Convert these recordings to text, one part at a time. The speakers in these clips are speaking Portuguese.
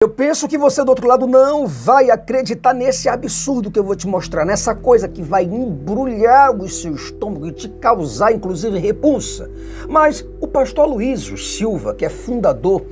Eu penso que você do outro lado não vai acreditar nesse absurdo que eu vou te mostrar, nessa coisa que vai embrulhar o seu estômago e te causar, inclusive, repulsa. Mas o pastor Aloysio Silva, que é fundador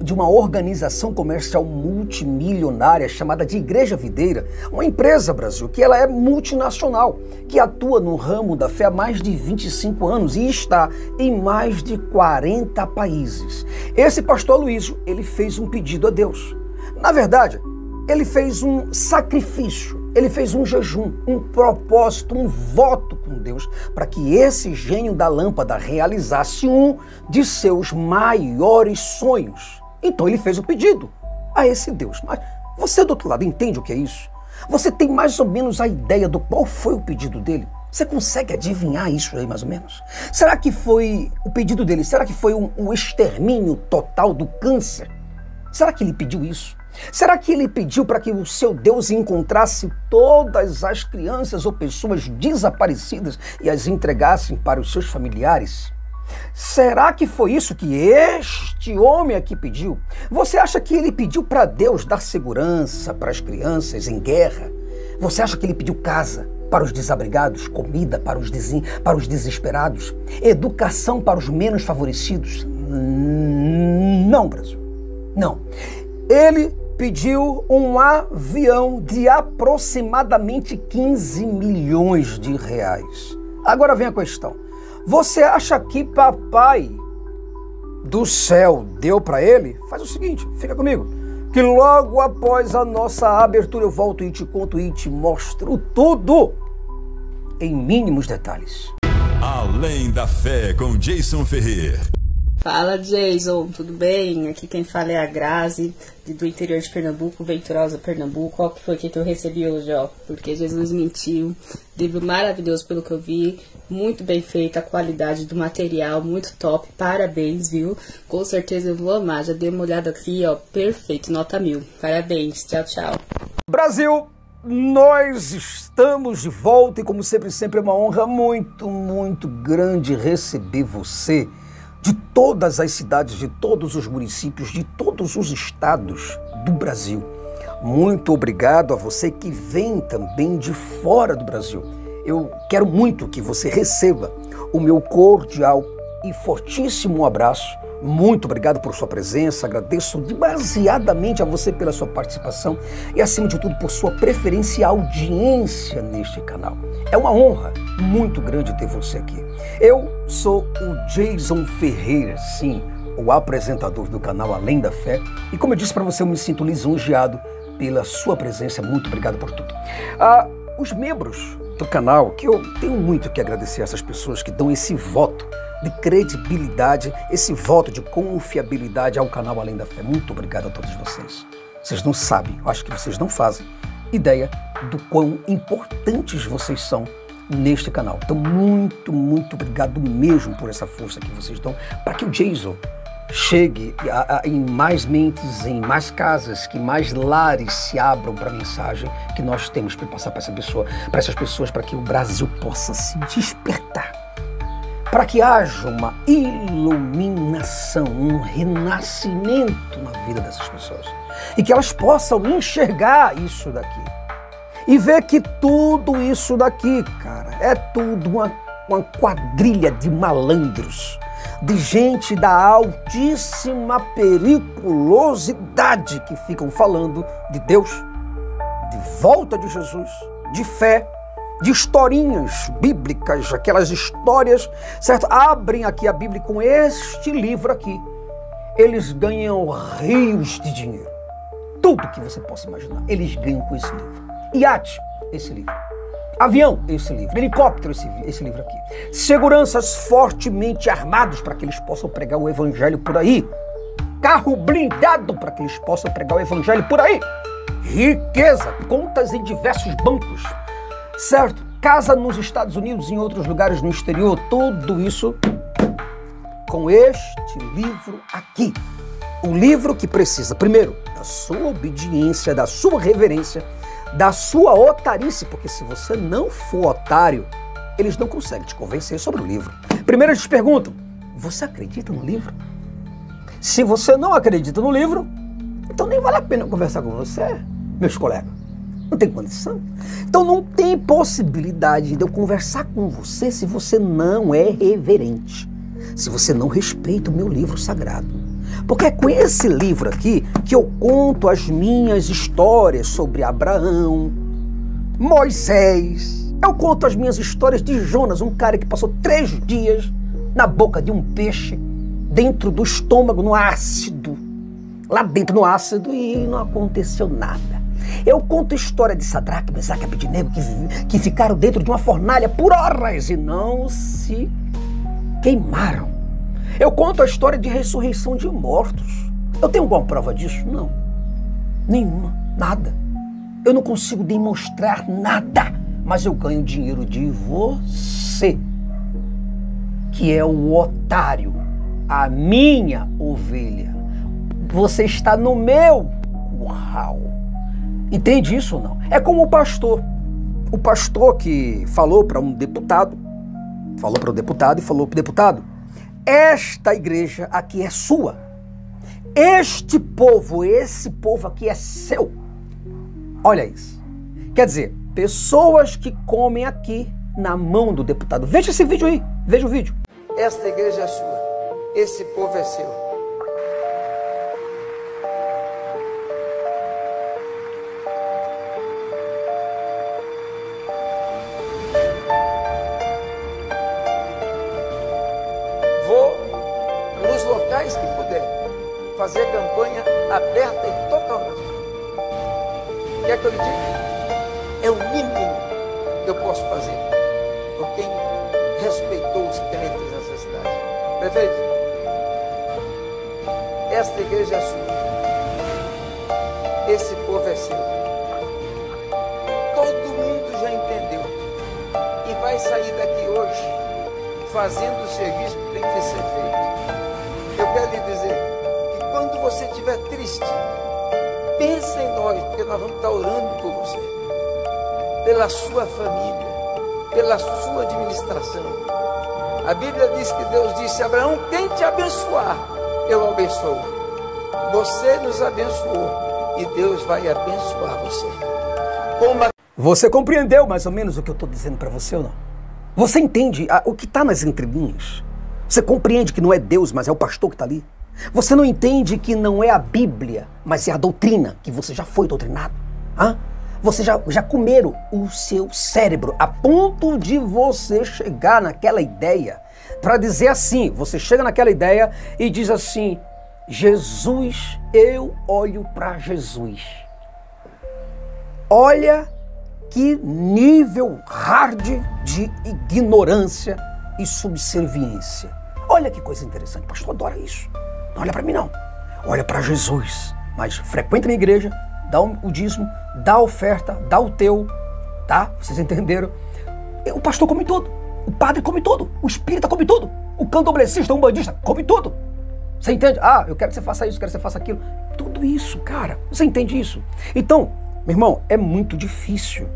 de uma organização comercial multimilionária chamada de Igreja Videira, uma empresa, Brasil, que ela é multinacional, que atua no ramo da fé há mais de 25 anos e está em mais de 40 países. Esse pastor Aloysio, ele fez um pedido a Deus. Na verdade, ele fez um sacrifício, ele fez um jejum, um propósito, um voto com Deus para que esse gênio da lâmpada realizasse um de seus maiores sonhos. Então ele fez o pedido a esse Deus. Mas você do outro lado entende o que é isso? Você tem mais ou menos a ideia do qual foi o pedido dele? Você consegue adivinhar isso aí mais ou menos? Será que foi o pedido dele? Será que foi um extermínio total do câncer? Será que ele pediu isso? Será que ele pediu para que o seu Deus encontrasse todas as crianças ou pessoas desaparecidas e as entregassem para os seus familiares? Será que foi isso que este homem aqui pediu? Você acha que ele pediu para Deus dar segurança para as crianças em guerra? Você acha que ele pediu casa para os desabrigados, comida para os desesperados, educação para os menos favorecidos? Não, Brasil. Não. Ele pediu um avião de aproximadamente 15 milhões de reais. Agora vem a questão. Você acha que papai do céu deu para ele? Faz o seguinte, fica comigo, que logo após a nossa abertura eu volto e te conto e te mostro tudo em mínimos detalhes. Além da Fé com Jason Ferrer. Fala, Jason, tudo bem? Aqui quem fala é a Grazi, do interior de Pernambuco, Venturosa, Pernambuco. Qual que foi que eu recebi hoje, ó? Porque Jesus mentiu. Livro maravilhoso pelo que eu vi, muito bem feito, a qualidade do material, muito top, parabéns, viu? Com certeza eu vou amar, já dei uma olhada aqui, ó, perfeito, nota 1000. Parabéns, tchau, tchau. Brasil, nós estamos de volta e como sempre é uma honra muito grande receber você de todas as cidades, de todos os municípios, de todos os estados do Brasil. Muito obrigado a você que vem também de fora do Brasil. Eu quero muito que você receba o meu cordial e fortíssimo abraço. Muito obrigado por sua presença, agradeço demasiadamente a você pela sua participação e, acima de tudo, por sua preferência e audiência neste canal. É uma honra muito grande ter você aqui. Eu sou o Jason Ferreira, sim, o apresentador do canal Além da Fé, e como eu disse para você, eu me sinto lisonjeado pela sua presença. Muito obrigado por tudo. Os membros do canal, que eu tenho muito que agradecer a essas pessoas que dão esse voto de credibilidade, esse voto de confiabilidade ao canal Além da Fé. Muito obrigado a todos vocês. Vocês não sabem, eu acho que vocês não fazem ideia do quão importantes vocês são neste canal. Então, muito obrigado mesmo por essa força que vocês dão para que o Jason chegue em mais mentes, em mais casas, que mais lares se abram para a mensagem que nós temos para passar para essas pessoas, para que o Brasil possa se despertar, para que haja uma iluminação, um renascimento na vida dessas pessoas e que elas possam enxergar isso daqui e ver que tudo isso daqui, cara, é tudo uma quadrilha de malandros, de gente da altíssima periculosidade que ficam falando de Deus, de volta de Jesus, de fé, de historinhas bíblicas, aquelas histórias, certo? Abrem aqui a Bíblia com este livro aqui. Eles ganham rios de dinheiro. Tudo que você possa imaginar, eles ganham com esse livro. Iate, esse livro. Avião, esse livro. Helicóptero, esse livro aqui. Seguranças fortemente armados para que eles possam pregar o evangelho por aí. Carro blindado para que eles possam pregar o evangelho por aí. Riqueza, contas em diversos bancos, certo? Casa nos Estados Unidos e em outros lugares no exterior. Tudo isso com este livro aqui. O livro que precisa, primeiro, da sua obediência, da sua reverência, da sua otarice, porque se você não for otário, eles não conseguem te convencer sobre o livro. Primeiro eles te perguntam, você acredita no livro? Se você não acredita no livro, Então nem vale a pena conversar com você, meus colegas. Não tem condição. Então não tem possibilidade de eu conversar com você se você não é reverente, se você não respeita o meu livro sagrado. Porque é com esse livro aqui que eu conto as minhas histórias sobre Abraão, Moisés. Eu conto as minhas histórias de Jonas, um cara que passou 3 dias na boca de um peixe, dentro do estômago, no ácido. Lá dentro no ácido, e não aconteceu nada. Eu conto a história de Sadraque, Mesaque e Abednego que ficaram dentro de uma fornalha por horas e não se queimaram. Eu conto a história de ressurreição de mortos. Eu tenho alguma prova disso? Não. Nenhuma. Nada. Eu não consigo demonstrar nada, mas eu ganho dinheiro de você, que é o otário, a minha ovelha. Você está no meu curral. Entende isso ou não? É como o pastor. O pastor que falou para um deputado, e falou para o deputado, esta igreja aqui é sua. Esse povo aqui é seu. Olha isso. Quer dizer, pessoas que comem aqui na mão do deputado. Veja esse vídeo aí. Veja o vídeo. Esta igreja é sua. Esse povo é seu. Nos locais que puder, fazer campanha aberta e totalmente. Quer que eu lhe diga? É o mínimo que eu posso fazer por quem respeitou os crentes nessa cidade. Prefeito, esta igreja é sua. Esse povo é seu. Todo mundo já entendeu e vai sair daqui hoje fazendo o serviço que tem que ser feito. Eu quero lhe dizer que quando você estiver triste, pensa em nós, porque nós vamos estar orando por você, pela sua família, pela sua administração. A Bíblia diz que Deus disse a Abraão: quem te abençoar, eu abençoo. Você nos abençoou e Deus vai abençoar você. Você compreendeu mais ou menos o que eu estou dizendo para você ou não? Você entende o que está nas entrelinhas? Você compreende que não é Deus, mas é o pastor que está ali? Você não entende que não é a Bíblia, mas é a doutrina, que você já foi doutrinado? Hã? Você já comeram o seu cérebro a ponto de você chegar naquela ideia para dizer assim, você chega naquela ideia e diz assim: Jesus, eu olho para Jesus. Olha que nível hard de ignorância e subserviência. Olha que coisa interessante, o pastor adora isso. Não olha para mim não, olha para Jesus. Mas frequenta a minha igreja, dá o dízimo, dá a oferta, dá o teu, tá? Vocês entenderam? O pastor come tudo, o padre come tudo, o espírita come tudo, o candomblessista, o umbandista come tudo. Você entende? Ah, eu quero que você faça isso, quero que você faça aquilo. Tudo isso, cara, você entende isso? Então, meu irmão, é muito difícil,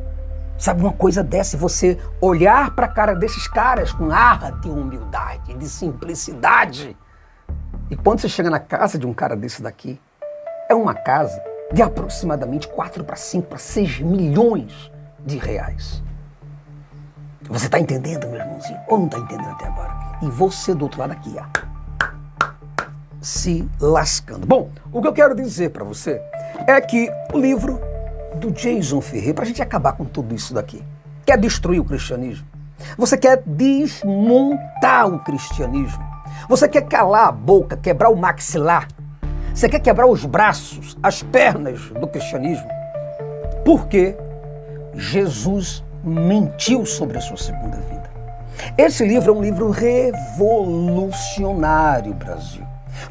sabe, uma coisa dessa, você olhar para a cara desses caras com ar de humildade, de simplicidade. E quando você chega na casa de um cara desse daqui, é uma casa de aproximadamente 4 para 5 para 6 milhões de reais. Você está entendendo, meu irmãozinho? Ou não está entendendo até agora? E você do outro lado aqui, ó, se lascando. Bom, o que eu quero dizer para você é que o livro do Jason Ferreira, para a gente acabar com tudo isso daqui, quer destruir o cristianismo? Você quer desmontar o cristianismo? Você quer calar a boca, quebrar o maxilar? Você quer quebrar os braços, as pernas do cristianismo? Porque Jesus mentiu sobre a sua segunda vida. Esse livro é um livro revolucionário, Brasil.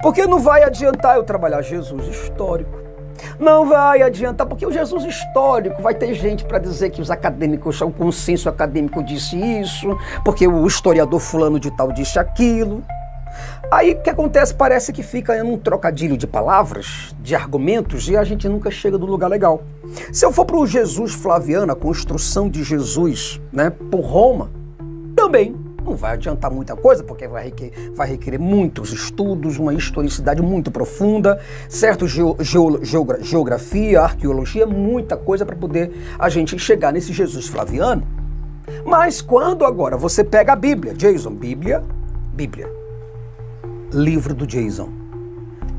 Porque não vai adiantar eu trabalhar Jesus histórico. Não vai adiantar, porque o Jesus histórico vai ter gente para dizer que os acadêmicos, o consenso acadêmico disse isso, porque o historiador fulano de tal disse aquilo. Aí o que acontece? Parece que fica em um trocadilho de palavras, de argumentos, e a gente nunca chega no lugar legal. Se eu for para o Jesus Flaviano, a construção de Jesus, né, por Roma, também Não vai adiantar muita coisa, porque vai requerer muitos estudos, uma historicidade muito profunda, certo? Geografia, arqueologia, muita coisa para poder a gente chegar nesse Jesus Flaviano. Mas quando agora você pega a Bíblia, Jason, Bíblia, livro do Jason,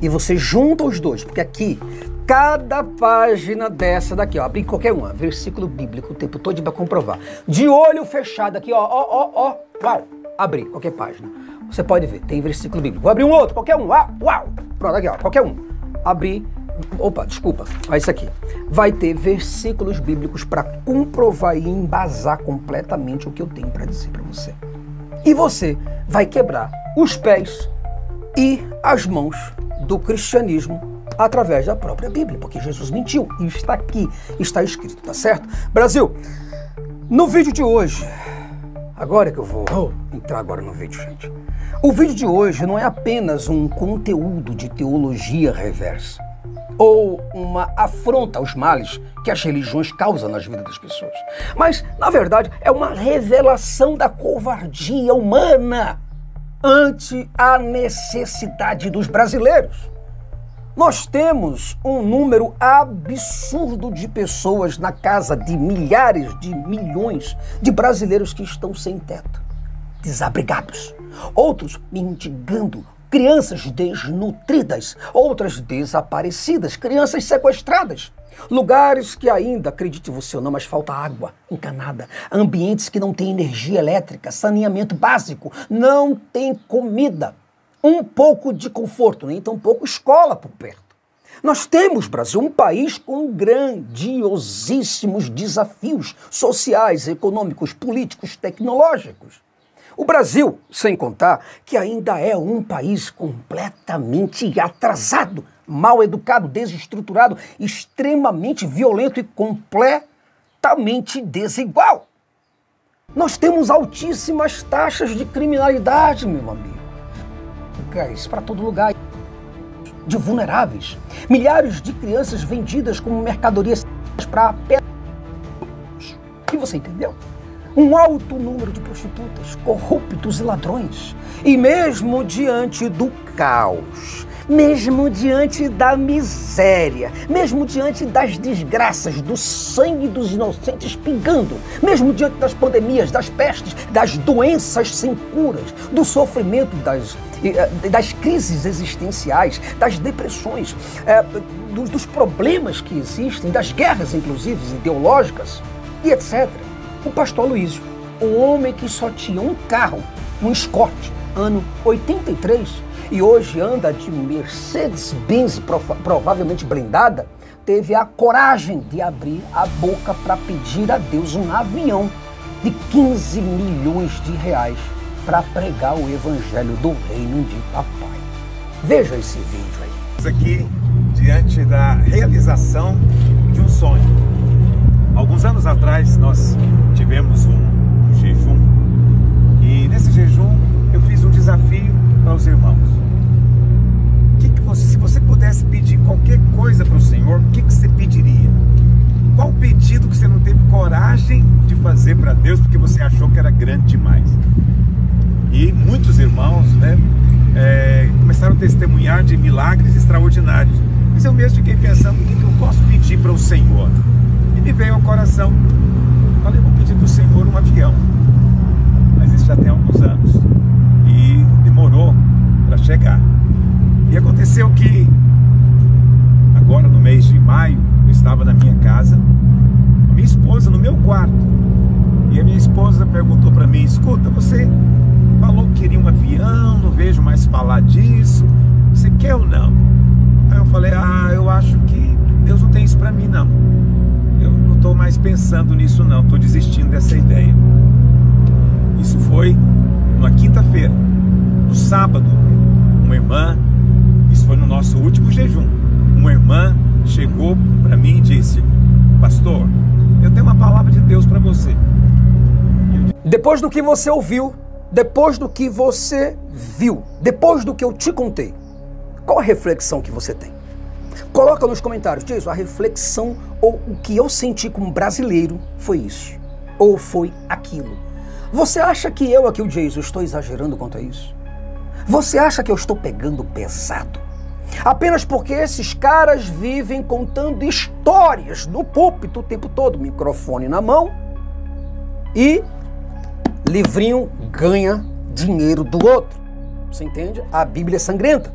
e você junta os dois, porque aqui, cada página dessa daqui, ó, abri qualquer uma, versículo bíblico o tempo todo para comprovar. De olho fechado aqui, ó, uau, abri qualquer página. Você pode ver, tem versículo bíblico. Vou abrir um outro, qualquer um, uau, pronto, aqui, ó, qualquer um. Abri, opa, desculpa, olha isso aqui. Vai ter versículos bíblicos para comprovar e embasar completamente o que eu tenho para dizer para você. E você vai quebrar os pés e as mãos do cristianismo através da própria Bíblia, porque Jesus mentiu e está aqui, está escrito, tá certo? Brasil, no vídeo de hoje, agora que eu vou entrar agora no vídeo, gente. O vídeo de hoje não é apenas um conteúdo de teologia reversa ou uma afronta aos males que as religiões causam nas vidas das pessoas, mas, na verdade, é uma revelação da covardia humana ante a necessidade dos brasileiros. Nós temos um número absurdo de pessoas, na casa de milhares de milhões de brasileiros que estão sem teto, desabrigados, outros mendigando, crianças desnutridas, outras desaparecidas, crianças sequestradas, lugares que ainda, acredite você ou não, mas falta água encanada, ambientes que não têm energia elétrica, saneamento básico, não tem comida, um pouco de conforto, nem tão pouco escola por perto. Nós temos, Brasil, um país com grandiosíssimos desafios sociais, econômicos, políticos, tecnológicos. O Brasil, sem contar que ainda é um país completamente atrasado, mal educado, desestruturado, extremamente violento e completamente desigual. Nós temos altíssimas taxas de criminalidade, meu amigo. Isso para todo lugar, de vulneráveis. Milhares de crianças vendidas como mercadorias para... E você entendeu? Um alto número de prostitutas, corruptos e ladrões. E mesmo diante do caos, mesmo diante da miséria, mesmo diante das desgraças, do sangue dos inocentes pingando, mesmo diante das pandemias, das pestes, das doenças sem curas, do sofrimento, das crises existenciais, das depressões, dos problemas que existem, das guerras, inclusive, ideológicas, e etc. O pastor Aloysio, um homem que só tinha um carro, um Escort, ano 83, e hoje anda de Mercedes-Benz, provavelmente blindada, teve a coragem de abrir a boca para pedir a Deus um avião de 15 milhões de reais para pregar o evangelho do reino de papai. Veja esse vídeo aí. Estamos aqui diante da realização de um sonho. Alguns anos atrás nós tivemos um jejum e nesse jejum eu fiz um desafio para os irmãos. Se você pudesse pedir qualquer coisa para o Senhor, o que você pediria? Qual o pedido que você não teve coragem de fazer para Deus porque você achou que era grande demais? E muitos irmãos, né, começaram a testemunhar de milagres extraordinários. Mas eu mesmo fiquei pensando, o que eu posso pedir para o Senhor? E me veio ao coração, falei, vou pedir para o Senhor um avião. Mas isso já tem alguns anos e demorou para chegar. E aconteceu que agora no mês de maio eu estava na minha casa, a minha esposa no meu quarto, e a minha esposa perguntou para mim, escuta, você falou que queria um avião, não vejo mais falar disso, você quer ou não? Aí eu falei, eu acho que Deus não tem isso para mim não, eu não estou mais pensando nisso não, estou desistindo dessa ideia. Isso foi numa quinta-feira. No sábado, uma irmã, isso foi no nosso último jejum, uma irmã chegou para mim e disse, pastor, eu tenho uma palavra de Deus para você. Depois do que você ouviu, depois do que você viu, depois do que eu te contei, qual a reflexão que você tem? Coloca nos comentários, Jason, a reflexão ou o que eu senti como brasileiro foi isso, ou foi aquilo. Você acha que eu aqui, o Jason, estou exagerando quanto a isso? Você acha que eu estou pegando pesado? Apenas porque esses caras vivem contando histórias no púlpito o tempo todo, microfone na mão e livrinho ganha dinheiro do outro. Você entende? A Bíblia é sangrenta.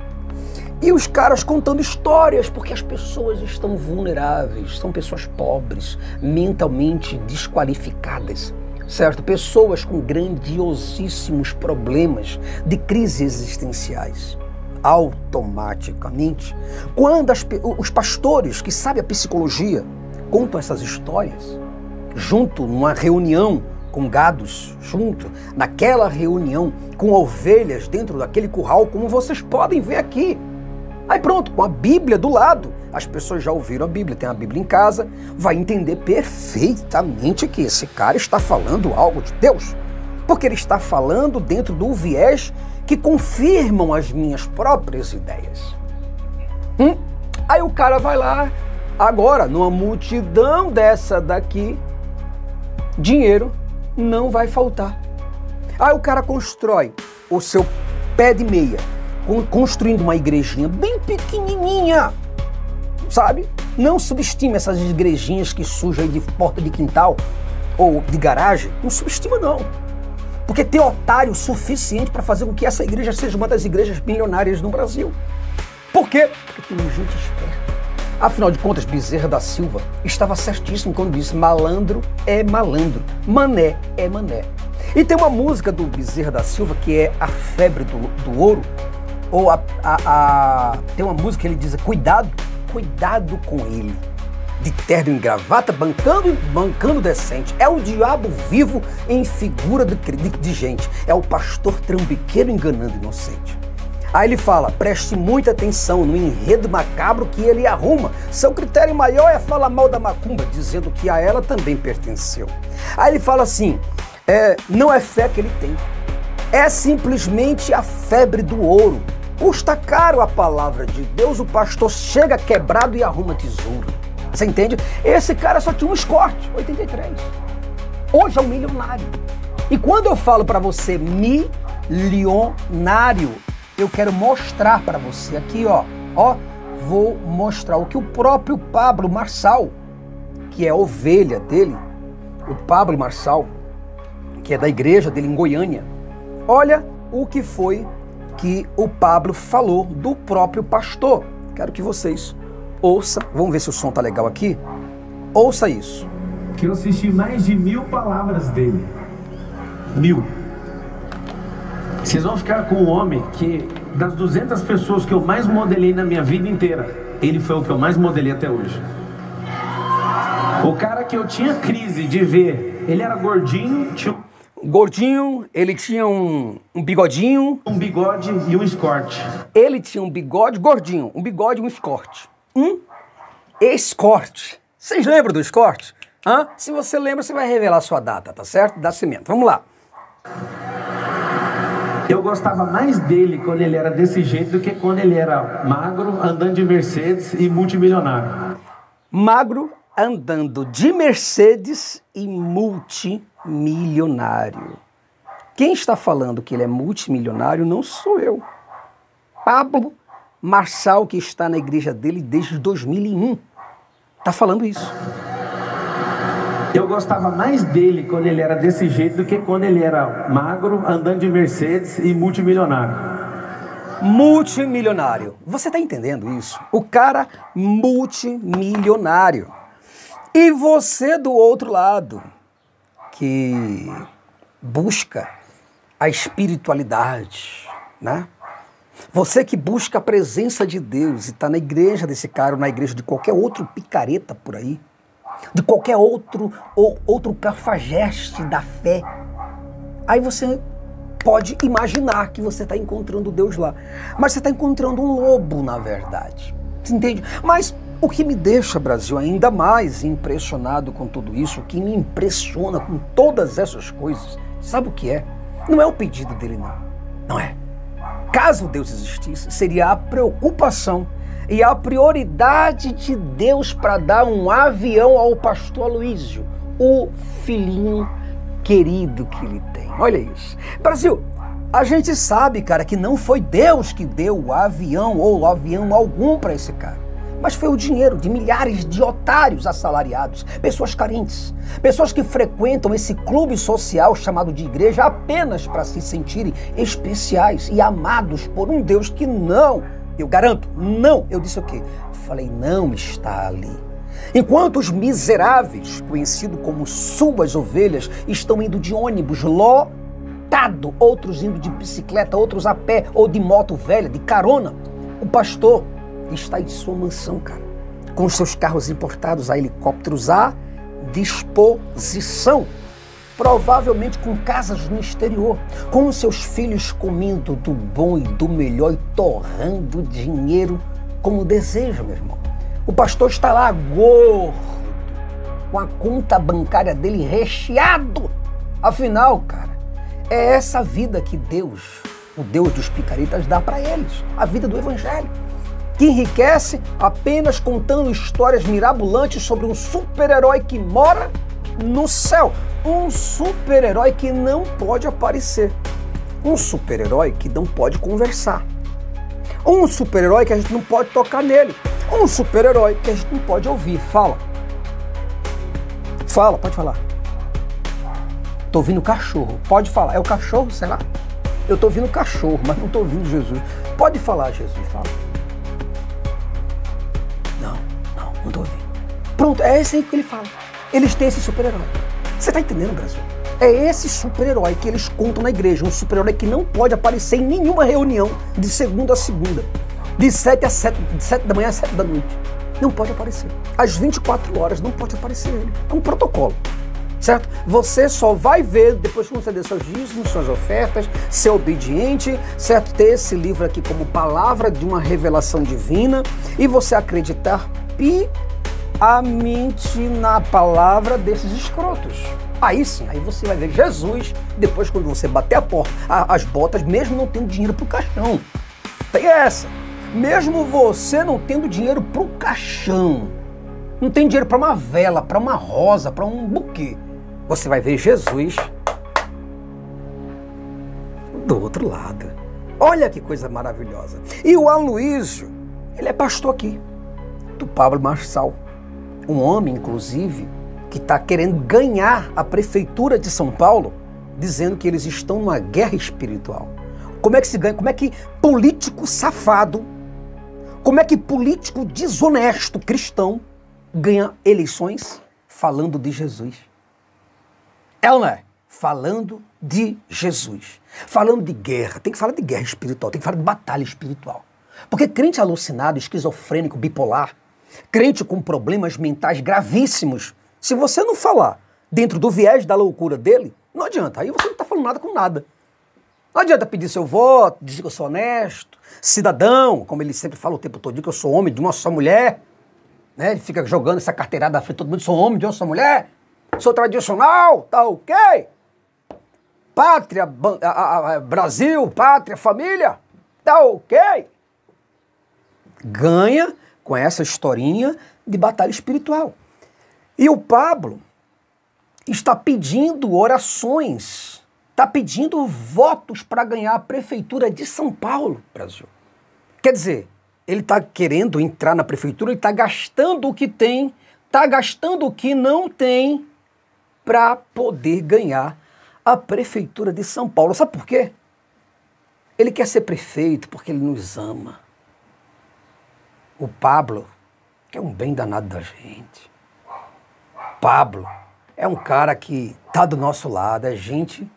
E os caras contando histórias, porque as pessoas estão vulneráveis, são pessoas pobres, mentalmente desqualificadas, certo? Pessoas com grandiosíssimos problemas de crises existenciais. Automaticamente, quando os pastores que sabem a psicologia contam essas histórias, junto numa reunião com gados, junto naquela reunião com ovelhas dentro daquele curral, como vocês podem ver aqui. Aí pronto, com a Bíblia do lado, as pessoas já ouviram a Bíblia, tem a Bíblia em casa, vai entender perfeitamente que esse cara está falando algo de Deus, porque ele está falando dentro do viés que confirmam as minhas próprias ideias. Aí o cara vai lá, agora, numa multidão dessa daqui, dinheiro não vai faltar. Aí o cara constrói o seu pé de meia, construindo uma igrejinha bem pequenininha, sabe? Não subestime essas igrejinhas que surgem aí de porta de quintal ou de garagem, não subestima não. Porque tem otário suficiente para fazer com que essa igreja seja uma das igrejas milionárias no Brasil. Por quê? Porque tem gente esperta. Afinal de contas, Bezerra da Silva estava certíssimo quando disse: malandro é malandro, mané é mané. E tem uma música do Bezerra da Silva que é A Febre do Ouro, ou tem uma música que ele diz: cuidado com ele, de terno e gravata, bancando decente. É o diabo vivo em figura de gente. É o pastor trambiqueiro enganando inocente. Aí ele fala: preste muita atenção no enredo macabro que ele arruma. Seu critério maior é falar mal da macumba, dizendo que a ela também pertenceu. Aí ele fala assim: não é fé que ele tem, é simplesmente a febre do ouro. Custa caro a palavra de Deus, o pastor chega quebrado e arruma tesouro. Você entende? Esse cara só tinha um Escort, 83. Hoje é um milionário. E quando eu falo para você milionário, eu quero mostrar para você aqui, ó, vou mostrar o que o próprio Pablo Marçal, que é a ovelha dele, o Pablo Marçal, que é da igreja dele em Goiânia, olha o que foi que o Pablo falou do próprio pastor. Quero que vocês ouçam, vamos ver se o som tá legal aqui, ouça isso. Que eu assisti mais de 1000 palavras dele. 1000. Vocês vão ficar com um homem que, das 200 pessoas que eu mais modelei na minha vida inteira, ele foi o que eu mais modelei até hoje. O cara que eu tinha crise de ver, ele era gordinho, ele tinha um bigodinho. Um bigode e um escort. Ele tinha um bigode gordinho, um bigode e um escort. Escort. Vocês lembram do escort? Se você lembra, você vai revelar sua data, tá certo? Nascimento. Vamos lá. Eu gostava mais dele quando ele era desse jeito do que quando ele era magro, andando de Mercedes e multimilionário. Magro, andando de Mercedes e multimilionário. Quem está falando que ele é multimilionário não sou eu. Pablo Marçal, que está na igreja dele desde 2001, está falando isso. Eu gostava mais dele quando ele era desse jeito do que quando ele era magro, andando de Mercedes e multimilionário. Multimilionário. Você está entendendo isso? O cara multimilionário. E você do outro lado, que busca a espiritualidade, né? Você que busca a presença de Deus e está na igreja desse cara ou na igreja de qualquer outro picareta por aí, de qualquer outro cafajeste da fé, aí você pode imaginar que você está encontrando Deus lá. Mas você está encontrando um lobo, na verdade. Você entende? Mas o que me deixa, Brasil, ainda mais impressionado com tudo isso, o que me impressiona com todas essas coisas, sabe o que é? Não é o pedido dele, não. Não é. Caso Deus existisse, seria a preocupação e a prioridade de Deus para dar um avião ao pastor Aloísio, o filhinho querido que ele tem. Olha isso. Brasil, a gente sabe, cara, que não foi Deus que deu o avião ou avião algum para esse cara. Mas foi o dinheiro de milhares de otários assalariados, pessoas carentes, pessoas que frequentam esse clube social chamado de igreja apenas para se sentirem especiais e amados por um Deus que não, eu garanto, não, eu disse o quê? Falei, não está ali. Enquanto os miseráveis, conhecidos como suas ovelhas, estão indo de ônibus lotado, outros indo de bicicleta, outros a pé ou de moto velha, de carona, o pastor está em sua mansão, cara, com os seus carros importados a helicópteros à disposição, provavelmente com casas no exterior, com os seus filhos comendo do bom e do melhor e torrando dinheiro como deseja, meu irmão. O pastor está lá gordo, com a conta bancária dele recheado. Afinal, cara, é essa vida que Deus, o Deus dos picaretas, dá para eles, a vida do evangelho, que enriquece apenas contando histórias mirabolantes sobre um super-herói que mora no céu. Um super-herói que não pode aparecer. Um super-herói que não pode conversar. Um super-herói que a gente não pode tocar nele. Um super-herói que a gente não pode ouvir. Fala. Fala, pode falar. Tô ouvindo cachorro. Pode falar. É o cachorro, sei lá? Eu tô ouvindo cachorro, mas não tô ouvindo Jesus. Pode falar, Jesus. Fala. Não tô ouvindo. Pronto, é esse aí que ele fala. Eles têm esse super-herói. Você tá entendendo, Brasil? É esse super-herói que eles contam na igreja. Um super-herói que não pode aparecer em nenhuma reunião de segunda a segunda. De 7 da manhã a 7 da noite. Não pode aparecer. Às 24 horas não pode aparecer ele. É um protocolo. Certo? Você só vai ver depois que você der seus dízimos, suas ofertas, ser obediente, certo? Ter esse livro aqui como palavra de uma revelação divina e você acreditar piamente na palavra desses escrotos. Aí sim, aí você vai ver Jesus depois quando você bater a porta, as botas, mesmo não tendo dinheiro pro caixão. Tem essa. Mesmo você não tendo dinheiro pro caixão, não tem dinheiro para uma vela, para uma rosa, para um buquê, você vai ver Jesus do outro lado. Olha que coisa maravilhosa. E o Aloísio, ele é pastor aqui, do Pablo Marçal. Um homem, inclusive, que está querendo ganhar a prefeitura de São Paulo, dizendo que eles estão numa guerra espiritual. Como é que se ganha? Como é que político safado, como é que político desonesto cristão ganha eleições falando de Jesus? É ou não é? Falando de Jesus. Falando de guerra. Tem que falar de guerra espiritual, tem que falar de batalha espiritual. Porque crente alucinado, esquizofrênico, bipolar, crente com problemas mentais gravíssimos, se você não falar dentro do viés da loucura dele, não adianta. Aí você não está falando nada com nada. Não adianta pedir seu voto, dizer que eu sou honesto, cidadão, como ele sempre fala o tempo todo, que eu sou homem de uma só mulher. Né? Ele fica jogando essa carteirada à frente, todo mundo, sou homem de uma só mulher, sou tradicional, tá ok? Pátria, Brasil, pátria, família, tá ok? Ganha com essa historinha de batalha espiritual. E o Pablo está pedindo orações, está pedindo votos para ganhar a prefeitura de São Paulo, Brasil. Quer dizer, ele está querendo entrar na prefeitura, ele está gastando o que tem, está gastando o que não tem para poder ganhar a prefeitura de São Paulo. Sabe por quê? Ele quer ser prefeito porque ele nos ama. O Pablo, que é um bem danado da gente. Pablo é um cara que está do nosso lado, é gente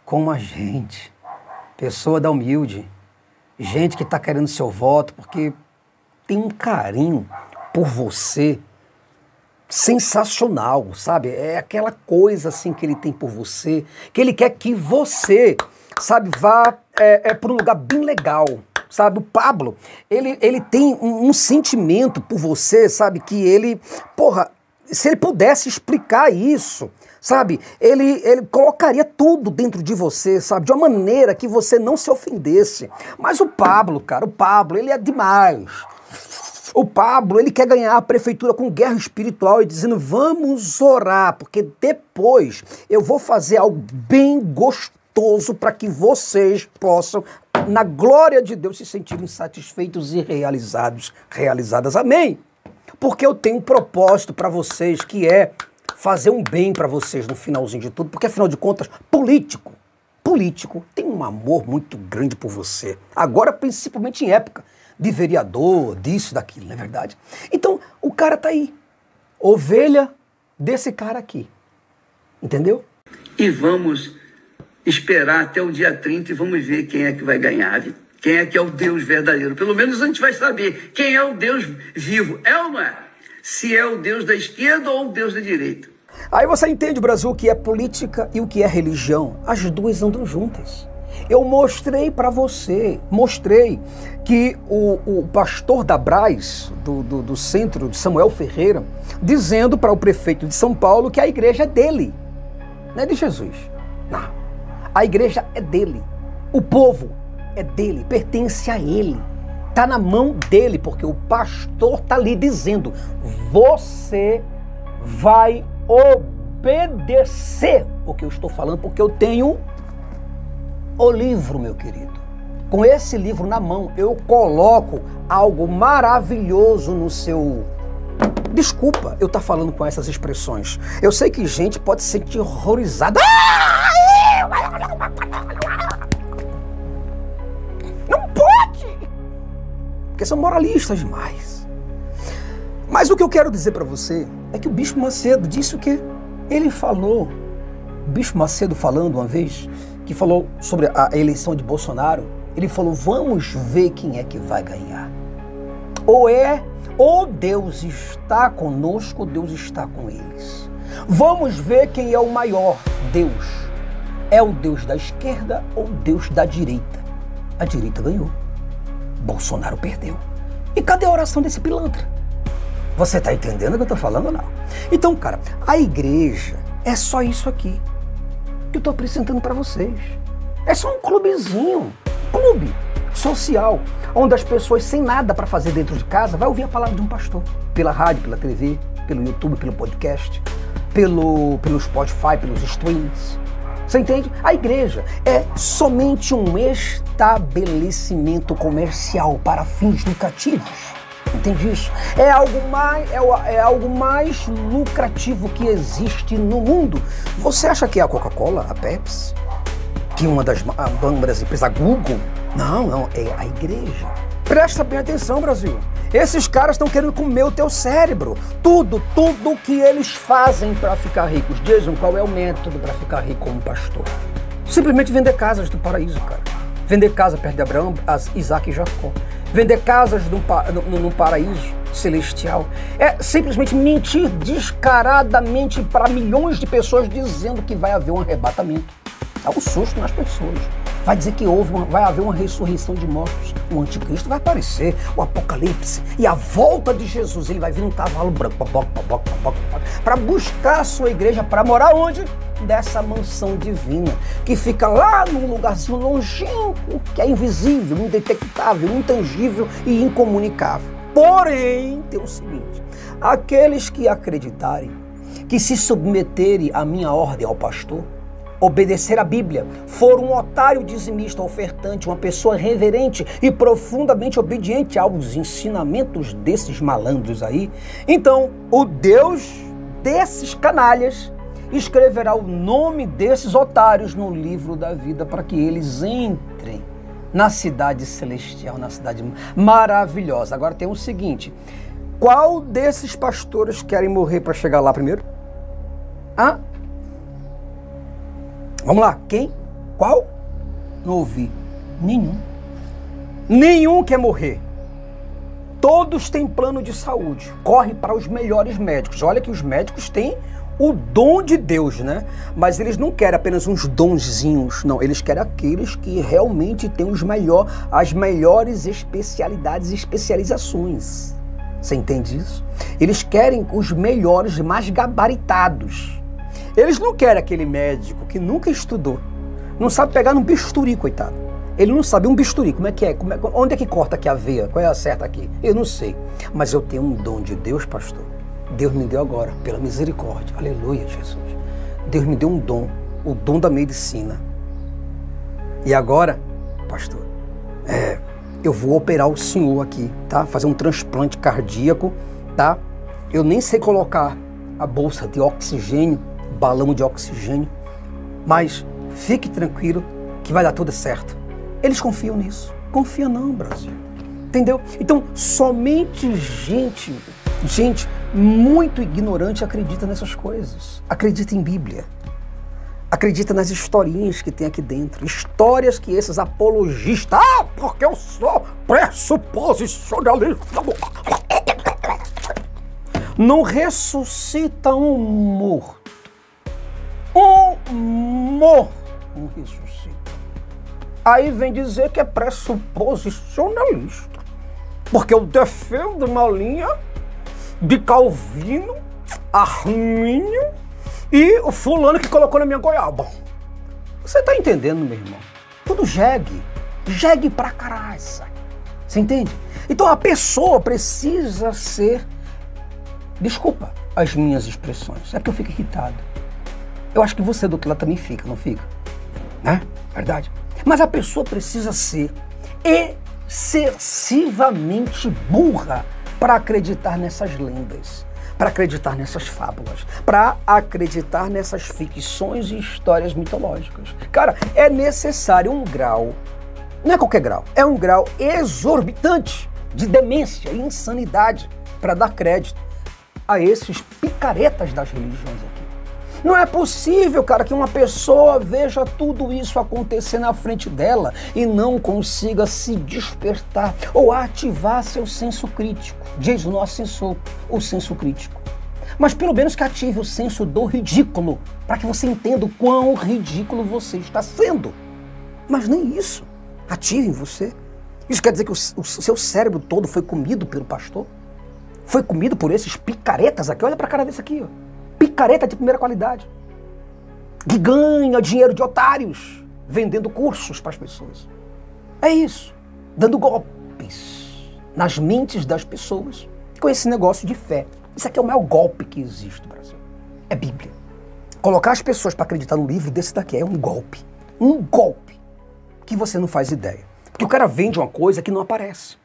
como a gente. Pessoa da humilde. Gente que está querendo seu voto porque tem um carinho por você sensacional, sabe? É aquela coisa assim que ele tem por você, que ele quer que você, sabe, vá para um lugar bem legal, sabe? O Pablo, ele tem um sentimento por você, sabe? Que ele, porra, se ele pudesse explicar isso, sabe? Ele colocaria tudo dentro de você, sabe? De uma maneira que você não se ofendesse. Mas o Pablo, cara, ele é demais. O Pablo, ele quer ganhar a prefeitura com guerra espiritual e dizendo, vamos orar, porque depois eu vou fazer algo bem gostoso para que vocês possam, na glória de Deus, se sentirem satisfeitos e realizadas. Amém? Porque eu tenho um propósito para vocês, que é fazer um bem para vocês no finalzinho de tudo, porque afinal de contas, político tem um amor muito grande por você. Agora, principalmente em época de vereador, disso, daquilo, não é verdade? Então, o cara tá aí. Ovelha desse cara aqui. Entendeu? E vamos esperar até o dia 30 e vamos ver quem é que vai ganhar. Quem é que é o Deus verdadeiro. Pelo menos a gente vai saber quem é o Deus vivo. É ou não é? Se é o Deus da esquerda ou o Deus da direita. Aí você entende, Brasil, o que é política e o que é religião. As duas andam juntas. Eu mostrei para você, que o pastor da Braz, do centro de Samuel Ferreira, dizendo para o prefeito de São Paulo que a igreja é dele, não é de Jesus. Não, a igreja é dele, o povo é dele, pertence a ele, está na mão dele, porque o pastor está ali dizendo, você vai obedecer o que eu estou falando, porque eu tenho o livro, meu querido. Com esse livro na mão, eu coloco algo maravilhoso no seu... Desculpa eu estar falando com essas expressões. Eu sei que gente pode se sentir horrorizada. Não pode! Porque são moralistas demais. Mas o que eu quero dizer para você é que o Bispo Macedo disse o quê? Ele falou, o Bispo Macedo falando uma vez, que falou sobre a eleição de Bolsonaro, ele falou, vamos ver quem é que vai ganhar. Ou Deus está conosco, ou Deus está com eles. Vamos ver quem é o maior Deus. É o Deus da esquerda ou o Deus da direita? A direita ganhou. Bolsonaro perdeu. E cadê a oração desse pilantra? Você está entendendo o que eu estou falando ou não? Então, cara, a igreja é só isso aqui que eu estou apresentando para vocês. É só um clubezinho, clube social, onde as pessoas sem nada para fazer dentro de casa vai ouvir a palavra de um pastor, pela rádio, pela TV, pelo YouTube, pelo podcast, pelo Spotify, pelos streams. Você entende? A igreja é somente um estabelecimento comercial para fins lucrativos. Entende isso? É algo mais lucrativo que existe no mundo. Você acha que é a Coca-Cola, a Pepsi, que uma das empresas, a Google? Não, é a igreja. Presta bem atenção, Brasil. Esses caras estão querendo comer o teu cérebro. Tudo que eles fazem para ficar ricos. Jason, qual é o método para ficar rico como pastor? Simplesmente vender casas do paraíso, cara. Vender casa perto de Abraão, Isaac e Jacó. Vender casas no paraíso celestial. É simplesmente mentir descaradamente para milhões de pessoas dizendo que vai haver um arrebatamento. Dá um susto nas pessoas. Vai dizer que vai haver uma ressurreição de mortos. O anticristo vai aparecer, o apocalipse. E a volta de Jesus, ele vai vir num cavalo branco para buscar a sua igreja, para morar onde? Dessa mansão divina, que fica lá num lugarzinho longínquo, que é invisível, indetectável, intangível e incomunicável. Porém, tem o seguinte, aqueles que acreditarem, que se submeterem à minha ordem ao pastor, obedecer a Bíblia, for um otário dizimista, ofertante, uma pessoa reverente e profundamente obediente aos ensinamentos desses malandros aí, então o Deus desses canalhas escreverá o nome desses otários no livro da vida para que eles entrem na cidade celestial, na cidade maravilhosa. Agora tem o seguinte, qual desses pastores querem morrer para chegar lá primeiro? Vamos lá, quem? Qual? Não ouvi. Nenhum. Nenhum quer morrer. Todos têm plano de saúde. Corre para os melhores médicos. Olha que os médicos têm o dom de Deus, né? Mas eles não querem apenas uns donzinhos, não. Eles querem aqueles que realmente têm as melhores especialidades e especializações. Você entende isso? Eles querem os melhores, mais gabaritados. Eles não querem aquele médico que nunca estudou, não sabe pegar num bisturi, coitado. Ele não sabe um bisturi, como é que é, onde é que corta aqui a veia, qual é a certa aqui? Eu não sei. Mas eu tenho um dom de Deus, pastor. Deus me deu agora, pela misericórdia. Aleluia, Jesus. Deus me deu um dom, o dom da medicina. E agora, pastor, eu vou operar o senhor aqui, tá? Fazer um transplante cardíaco, tá? Eu nem sei colocar a bolsa de oxigênio, balão de oxigênio, mas fique tranquilo que vai dar tudo certo. Eles confiam nisso. Confia não, Brasil. Entendeu? Então, somente gente muito ignorante acredita nessas coisas. Acredita em Bíblia. Acredita nas historinhas que tem aqui dentro. Histórias que esses apologistas... porque eu sou pressuposicionalista. Não ressuscita um morto. Um morto não ressuscita. Aí vem dizer que é pressuposicionalista. Porque eu defendo uma linha de Calvino, Armínio e o fulano que colocou na minha goiaba. Você tá entendendo, meu irmão? Tudo jegue. Jegue pra caralho. Você entende? Então a pessoa precisa ser... Desculpa as minhas expressões. É porque eu fico irritado. Eu acho que você do outro lado também fica, não fica? Né? Verdade? Mas a pessoa precisa ser excessivamente burra para acreditar nessas lendas, para acreditar nessas fábulas, para acreditar nessas ficções e histórias mitológicas. Cara, é necessário um grau, não é qualquer grau, é um grau exorbitante de demência e insanidade para dar crédito a esses picaretas das religiões aqui. Não é possível, cara, que uma pessoa veja tudo isso acontecer na frente dela e não consiga se despertar ou ativar seu senso crítico. Jason não acessou o senso crítico. Mas pelo menos que ative o senso do ridículo, para que você entenda o quão ridículo você está sendo. Mas nem isso ative em você. Isso quer dizer que o seu cérebro todo foi comido pelo pastor? Foi comido por esses picaretas aqui? Olha pra cara desse aqui, ó. Picareta de primeira qualidade, que ganha dinheiro de otários, vendendo cursos para as pessoas. É isso, dando golpes nas mentes das pessoas com esse negócio de fé. Isso aqui é o maior golpe que existe no Brasil. É Bíblia. Colocar as pessoas para acreditar no livro desse daqui é um golpe. Um golpe que você não faz ideia. Porque o cara vende uma coisa que não aparece.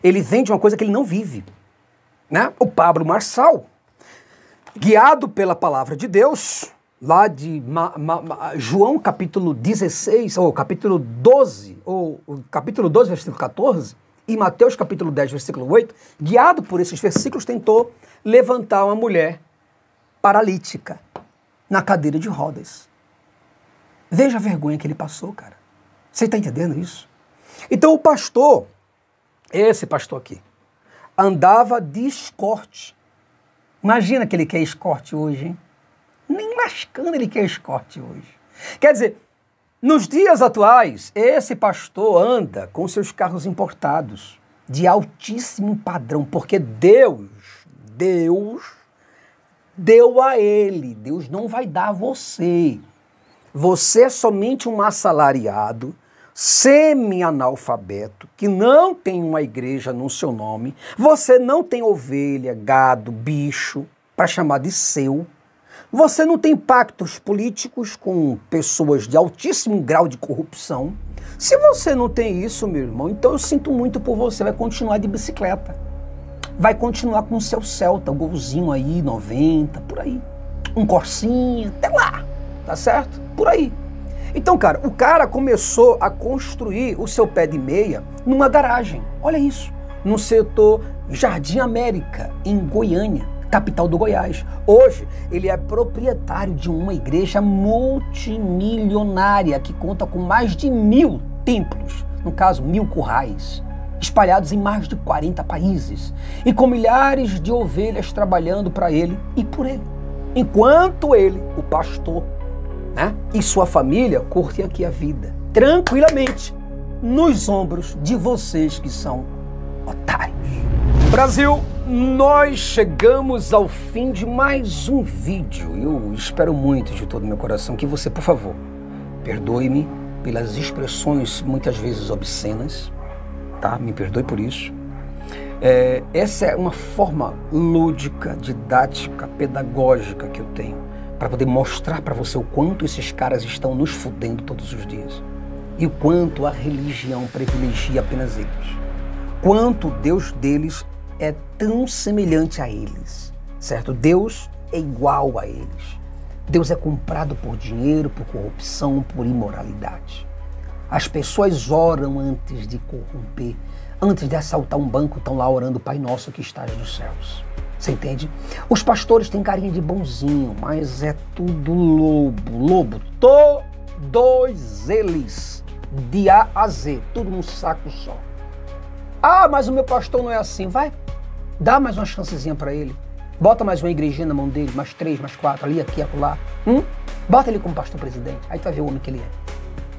Ele vende uma coisa que ele não vive. Né? O Pablo Marçal, guiado pela palavra de Deus, lá de João capítulo 16, ou capítulo 12, versículo 14, e Mateus capítulo 10, versículo 8, guiado por esses versículos, tentou levantar uma mulher paralítica na cadeira de rodas. Veja a vergonha que ele passou, cara. Você está entendendo isso? Então o pastor, esse pastor aqui, andava de escorte. Imagina que ele quer escorte hoje, hein? Nem lascando ele quer escorte hoje. Quer dizer, nos dias atuais, esse pastor anda com seus carros importados, de altíssimo padrão, porque Deus deu a ele. Deus não vai dar a você. Você é somente um assalariado, semi-analfabeto, que não tem uma igreja no seu nome, você não tem ovelha, gado, bicho para chamar de seu, você não tem pactos políticos com pessoas de altíssimo grau de corrupção. Se você não tem isso, meu irmão, então eu sinto muito por você, vai continuar de bicicleta, vai continuar com o seu Celta, o golzinho aí, 90, por aí, um Corsinha, até lá, tá certo? Por aí. Então, cara, o cara começou a construir o seu pé de meia numa garagem. Olha isso. No setor Jardim América, em Goiânia, capital do Goiás. Hoje, ele é proprietário de uma igreja multimilionária que conta com mais de 1000 templos, no caso, 1000 currais, espalhados em mais de 40 países, e com milhares de ovelhas trabalhando para ele e por ele. Enquanto ele, o pastor, né, e sua família curtem aqui a vida, tranquilamente, nos ombros de vocês que são otários. Brasil, nós chegamos ao fim de mais um vídeo. Eu espero muito de todo o meu coração que você, por favor, perdoe-me pelas expressões muitas vezes obscenas, tá? Me perdoe por isso. Essa é uma forma lúdica, didática, pedagógica que eu tenho para poder mostrar para você o quanto esses caras estão nos fudendo todos os dias e o quanto a religião privilegia apenas eles, quanto o Deus deles é tão semelhante a eles, certo? Deus é igual a eles. Deus é comprado por dinheiro, por corrupção, por imoralidade. As pessoas oram antes de corromper, antes de assaltar um banco, estão lá orando, Pai Nosso que estás nos céus. Você entende? Os pastores têm carinha de bonzinho, mas é tudo lobo. Todos eles, de A a Z, tudo num saco só. Ah, mas o meu pastor não é assim. Vai, dá mais uma chancezinha para ele. Bota mais uma igrejinha na mão dele, mais 3, mais 4, ali, aqui, acolá. Bota ele como pastor presidente, aí tu vai ver o homem que ele é.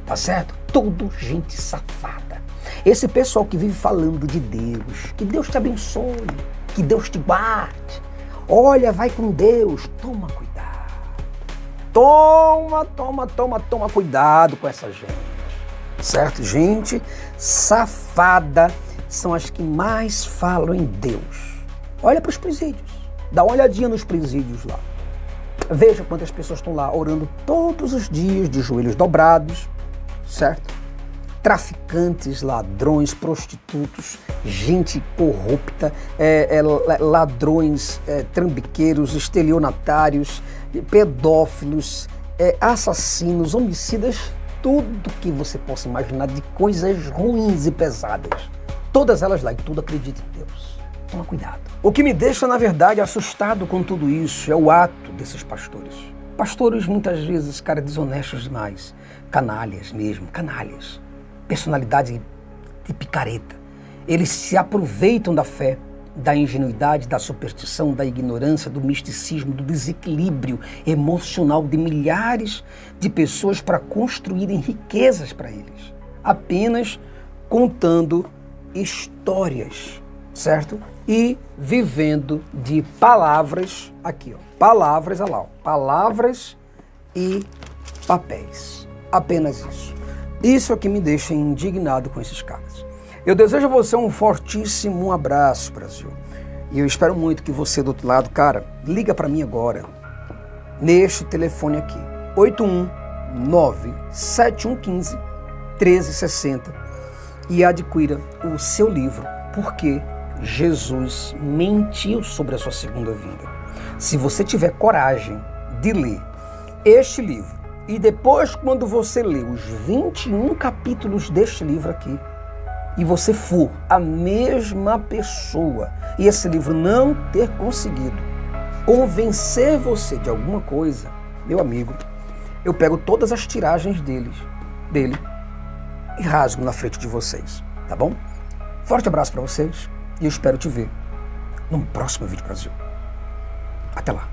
Tá certo? Tudo gente safada. Esse pessoal que vive falando de Deus, que Deus te abençoe, que Deus te guarde. Olha, vai com Deus. Toma cuidado. Toma cuidado com essa gente. Certo? Gente safada são as que mais falam em Deus. Olha para os presídios. Dá uma olhadinha nos presídios lá. Veja quantas pessoas estão lá orando todos os dias de joelhos dobrados, certo? Traficantes, ladrões, prostitutos, gente corrupta, ladrões, trambiqueiros, estelionatários, pedófilos, assassinos, homicidas, tudo que você possa imaginar de coisas ruins e pesadas. Todas elas lá, e tudo acredita em Deus. Toma cuidado. O que me deixa, na verdade, assustado com tudo isso é o ato desses pastores. Pastores, muitas vezes, cara, desonestos demais. Canalhas mesmo, canalhas. Personalidade de picareta. Eles se aproveitam da fé, da ingenuidade, da superstição, da ignorância, do misticismo, do desequilíbrio emocional de milhares de pessoas para construírem riquezas para eles. Apenas contando histórias, certo? E vivendo de palavras, aqui ó, palavras, olha lá, ó, palavras e papéis. Apenas isso. Isso é o que me deixa indignado com esses caras. Eu desejo a você um fortíssimo abraço, Brasil. E eu espero muito que você do outro lado, cara, liga para mim agora, neste telefone aqui, 819-7115-1360 e adquira o seu livro, Porque Jesus mentiu sobre a sua segunda vinda. Se você tiver coragem de ler este livro e depois, quando você ler os 21 capítulos deste livro aqui, e você for a mesma pessoa e esse livro não ter conseguido convencer você de alguma coisa, meu amigo, eu pego todas as tiragens dele e rasgo na frente de vocês, tá bom? Forte abraço para vocês e eu espero te ver num próximo vídeo, Brasil. Até lá.